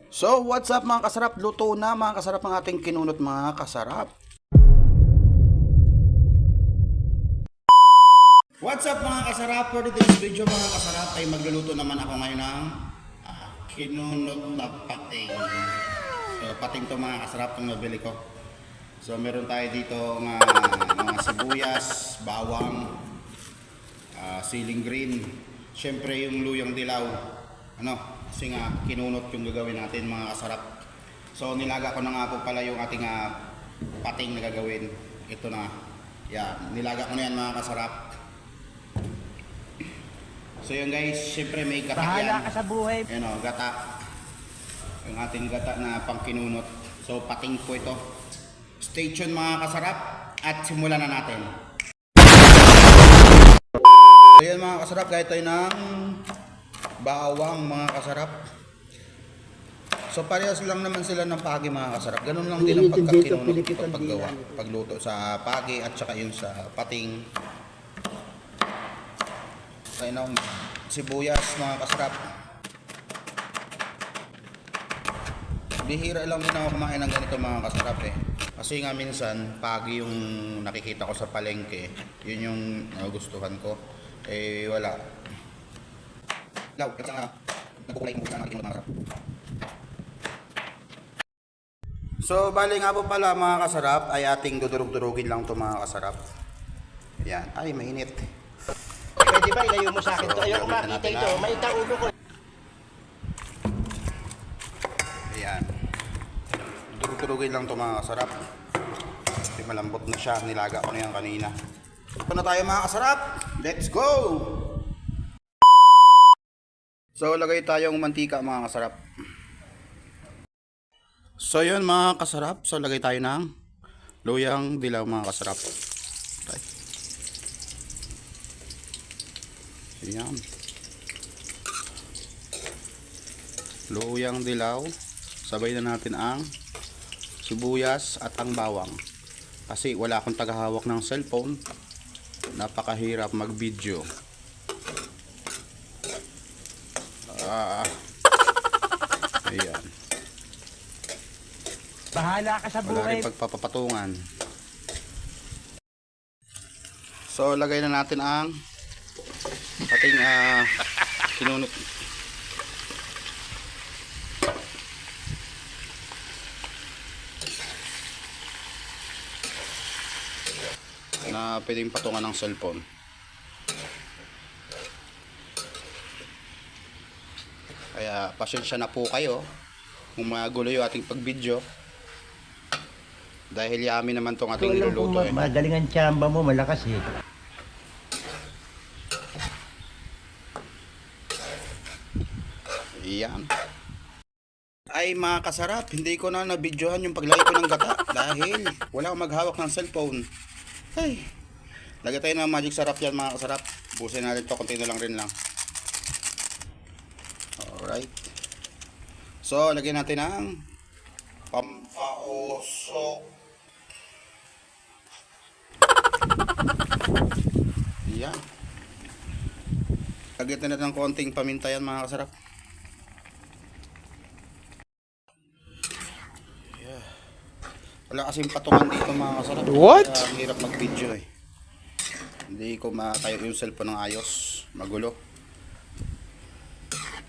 So, what's up mga kasarap? Luto na mga kasarap ang ating kinunot mga kasarap. What's up mga kasarap? For today's video mga kasarap ay magluluto naman ako ngayon ng kinunot na pating. So, pating to mga kasarap itong nabili ko. So, meron tayo dito mga sibuyas, bawang, siling green. Siyempre yung luyang dilaw. Kasi nga kinunot yung gagawin natin mga kasarap. So nilaga ko na nga po pala yung ating pating na gagawin. Ito na. Yan, nilaga ko na yan mga kasarap. So yun guys, syempre may gata yan. Bahala ka sa buhay. Yan o, gata. Yung ating gata na pang kinunot. So pating po ito. Stay tuned mga kasarap at simulan na natin. So yun mga kasarap, gaya tayo ng bawang mga kasarap. So parehas lang naman sila ng pagi mga kasarap. Ganun lang din ang pagkakinunot ito paggawa. Pagluto sa pagi at saka yun sa pating. Kaya ng sibuyas mga kasarap. Bihira lang din ako kumain ng ganito mga kasarap eh. Kasi nga minsan pagi yung nakikita ko sa palengke. Yun yung gustuhan ko. Eh wala. So bali nga po pala mga kasarap ay ating dudurog-durugin lang to mga kasarap. Yan, ay mainit. Pwede ba ilayo mo sa akin to? Ayoko makita ito. Mainit ang ulo ko. Ayan. Dudurog-durugin lang to mga kasarap. Kasi malambot na siya, nilaga ko na yan kanina. Ito na tayo mga kasarap. Let's go! So lagay tayong mantika mga kasarap. So yun mga kasarap, so lagay tayo ng luyang dilaw mga kasarap. Okay. Ayan. Luyang dilaw. Sabay na natin ang sibuyas at ang bawang. Kasi wala akong tagahawak ng cellphone. Napakahirap mag-video. Ayan. Bahala ka sa Wala buhay. rin pagpapapatungan. So lagay na natin ang ating kinunot. Na pwedeng patungan ng cellphone. Kaya pasensya na po kayo kung magulo yung ating pag-video. Dahil yummy naman tong ating niluluto eh. Magaling ang tsamba mo, malakas eh. Iyan. Ay mga kasarap, hindi ko na nabidyohan yung paglagay ko ng gata dahil wala akong maghawak ng cellphone. Ay, lagay tayo ng magic sarap yan mga kasarap. Busin natin to, konti na lang rin lang. Alright. So, lagyan natin ang pampausok. Yan. Lagyan natin ng konting paminta yan mga kasarap. Yeah. Wala kasing patungan dito mga kasarap. What? Kaya ang hirap mag-video eh. Hindi ko matayo yung cellphone ng ayos. Magulo.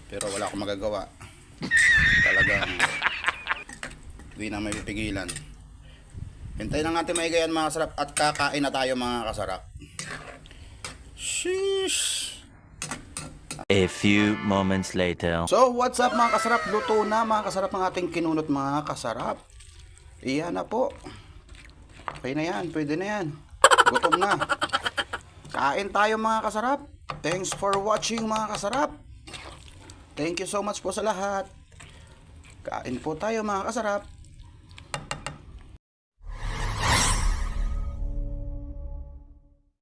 Pero wala akong magagawa. Talagang hindi na may pipigilan. Hintayin lang natin maigayan mga kasarap at kakain na tayo mga kasarap. Sheesh! A few moments later. So what's up mga kasarap? Luto na mga kasarap ang ating kinunot mga kasarap. Iyan na po. Okay na yan, pwede na yan. Gutom na. Kain tayo mga kasarap. Thanks for watching mga kasarap. Thank you so much po sa lahat. Kain po tayo mga kasarap.